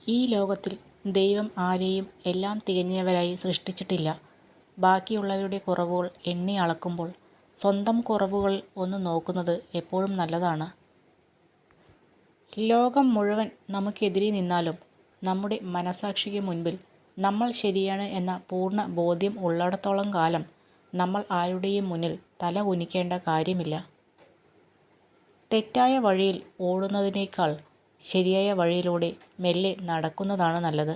ഈ ലോകത്തിൽ ദൈവം ആരെയും എല്ലാം തികഞ്ഞവരായി സൃഷ്ടിച്ചിട്ടില്ല. ബാക്കിയുള്ളവരുടെ കുറവുകൾ എണ്ണി അളക്കുമ്പോൾ സ്വന്തം കുറവുകൾ ഒന്ന് നോക്കുന്നത് എപ്പോഴും നല്ലതാണ്. ലോകം മുഴുവൻ നമുക്കെതിരെ നിന്നാലും നമ്മുടെ മനസാക്ഷിക്ക് മുൻപിൽ നമ്മൾ ശരിയാണ് എന്ന പൂർണ്ണ ബോധ്യം ഉള്ളിടത്തോളം കാലം നമ്മൾ ആരുടെയും മുന്നിൽ തല കുനിക്കേണ്ട കാര്യമില്ല. തെറ്റായ വഴിയിൽ ഓടുന്നതിനേക്കാൾ ശരിയായ വഴിയിലൂടെ മെല്ലെ നടക്കുന്നതാണ് നല്ലത്.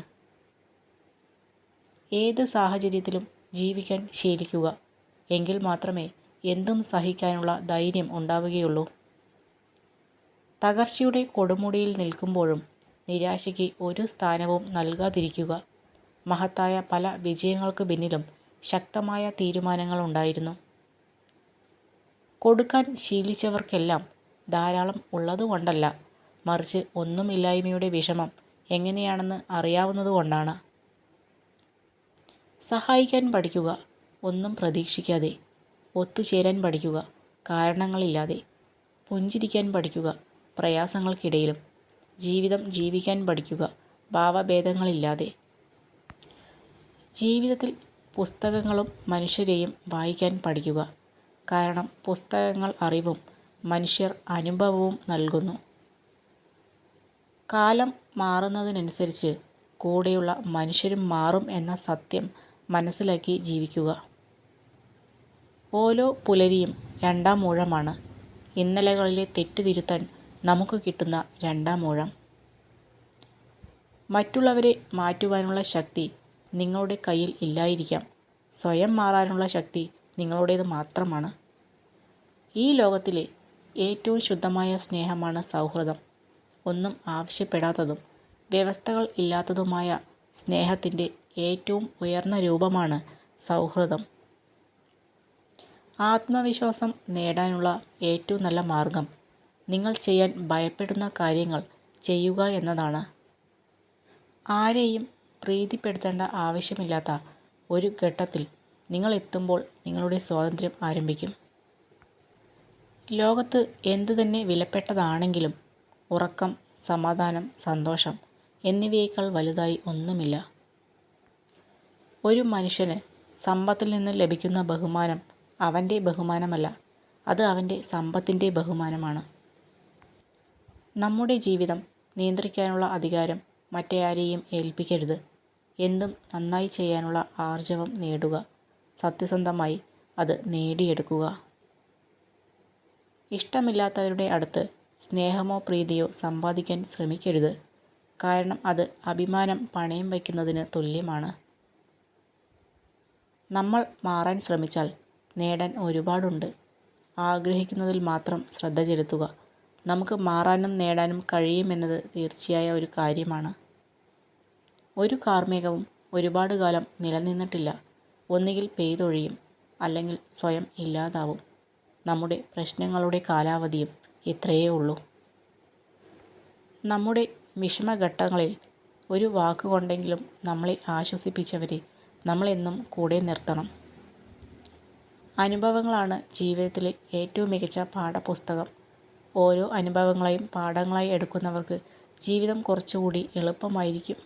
ഏത് സാഹചര്യത്തിലും ജീവിക്കാൻ ശീലിക്കുക. എങ്കിൽ മാത്രമേ എന്തും സഹിക്കാനുള്ള ധൈര്യം ഉണ്ടാവുകയുള്ളൂ. തകർച്ചയുടെ കൊടുമുടിയിൽ നിൽക്കുമ്പോഴും നിരാശയ്ക്ക് ഒരു സ്ഥാനവും നൽകാതിരിക്കുക. മഹത്തായ പല വിജയങ്ങൾക്ക് പിന്നിലും ശക്തമായ തീരുമാനങ്ങളുണ്ടായിരുന്നു. കൊടുക്കാൻ ശീലിച്ചവർക്കെല്ലാം ധാരാളം ഉള്ളതുകൊണ്ടല്ല, മറിച്ച് ഒന്നുമില്ലായ്മയുടെ വിഷമം എങ്ങനെയാണെന്ന് അറിയാവുന്നതുകൊണ്ടാണ്. സഹായിക്കാൻ പഠിക്കുക, ഒന്നും പ്രതീക്ഷിക്കാതെ. ഒത്തുചേരാൻ പഠിക്കുക, കാരണങ്ങളില്ലാതെ. പുഞ്ചിരിക്കാൻ പഠിക്കുക, പ്രയാസങ്ങൾക്കിടയിലും. ജീവിതം ജീവിക്കാൻ പഠിക്കുക, ഭാവഭേദങ്ങളില്ലാതെ. ജീവിതത്തിൽ പുസ്തകങ്ങളും മനുഷ്യരെയും വായിക്കാൻ പഠിക്കുക. കാരണം പുസ്തകങ്ങൾ അറിവും മനുഷ്യർ അനുഭവവും നൽകുന്നു. കാലം മാറുന്നതിനനുസരിച്ച് കൂടെയുള്ള മനുഷ്യരും മാറും എന്ന സത്യം മനസ്സിലാക്കി ജീവിക്കുക. ഓരോ പുലരിയും രണ്ടാം ഊഴമാണ്. ഇന്നലകളിലെ തെറ്റ് തിരുത്താൻ നമുക്ക് കിട്ടുന്ന രണ്ടാം ഊഴം. മറ്റുള്ളവരെ മാറ്റുവാനുള്ള ശക്തി നിങ്ങളുടെ കയ്യിൽ ഇല്ലായിരിക്കാം. സ്വയം മാറാനുള്ള ശക്തി നിങ്ങളുടേത് മാത്രമാണ്. ഈ ലോകത്തിലെ ഏറ്റവും ശുദ്ധമായ സ്നേഹമാണ് സൗഹൃദം. ഒന്നും ആവശ്യപ്പെടാത്തതും വ്യവസ്ഥകൾ ഇല്ലാത്തതുമായ സ്നേഹത്തിൻ്റെ ഏറ്റവും ഉയർന്ന രൂപമാണ് സൗഹൃദം. ആത്മവിശ്വാസം നേടാനുള്ള ഏറ്റവും നല്ല മാർഗം നിങ്ങൾ ചെയ്യാൻ ഭയപ്പെടുന്ന കാര്യങ്ങൾ ചെയ്യുക എന്നതാണ്. ആരെയും പ്രീതിപ്പെടുത്തേണ്ട ആവശ്യമില്ലാത്ത ഒരു ഘട്ടത്തിൽ നിങ്ങൾ എത്തുമ്പോൾ നിങ്ങളുടെ സ്വാതന്ത്ര്യം ആരംഭിക്കും. ലോകത്ത് എന്തു തന്നെ വിലപ്പെട്ടതാണെങ്കിലും ഉറക്കം, സമാധാനം, സന്തോഷം എന്നിവയേക്കാൾ വലുതായി ഒന്നുമില്ല. ഒരു മനുഷ്യന് സമ്പത്തിൽ നിന്ന് ലഭിക്കുന്ന ബഹുമാനം അവൻ്റെ ബഹുമാനമല്ല, അത് അവൻ്റെ സമ്പത്തിൻ്റെ ബഹുമാനമാണ്. നമ്മുടെ ജീവിതം നിയന്ത്രിക്കാനുള്ള അധികാരം മറ്റാരെയും ഏൽപ്പിക്കരുത്. എന്തും നന്നായി ചെയ്യാനുള്ള ആർജവം നേടുക. സത്യസന്ധമായി അത് നേടിയെടുക്കുക. ഇഷ്ടമില്ലാത്തവരുടെ അടുത്ത് സ്നേഹമോ പ്രീതിയോ സമ്പാദിക്കാൻ ശ്രമിക്കരുത്. കാരണം അത് അഭിമാനം പണയം വയ്ക്കുന്നതിന് തുല്യമാണ്. നമ്മൾ മാറാൻ ശ്രമിച്ചാൽ നേടാൻ ഒരുപാടുണ്ട്. ആഗ്രഹിക്കുന്നതിൽ മാത്രം ശ്രദ്ധ ചെലുത്തുക. നമുക്ക് മാറാനും നേടാനും കഴിയുമെന്നത് തീർച്ചയായ ഒരു കാര്യമാണ്. ഒരു കാർമേഘവും ഒരുപാട് കാലം നിലനിന്നിട്ടില്ല. ഒന്നുകിൽ പെയ്തൊഴിയും, അല്ലെങ്കിൽ സ്വയം ഇല്ലാതാവും. നമ്മുടെ പ്രശ്നങ്ങളുടെ കാലാവധിയും ഇത്രയേ ഉള്ളൂ. നമ്മുടെ വിഷമഘട്ടങ്ങളിൽ ഒരു വാക്കുകൊണ്ടെങ്കിലും നമ്മളെ ആശ്വസിപ്പിച്ചവരെ നമ്മളെന്നും കൂടെ നിർത്തണം. അനുഭവങ്ങളാണ് ജീവിതത്തിലെ ഏറ്റവും മികച്ച പാഠപുസ്തകം. ഓരോ അനുഭവങ്ങളെയും പാഠങ്ങളായി എടുക്കുന്നവർക്ക് ജീവിതം കുറച്ചുകൂടി എളുപ്പമായിരിക്കും.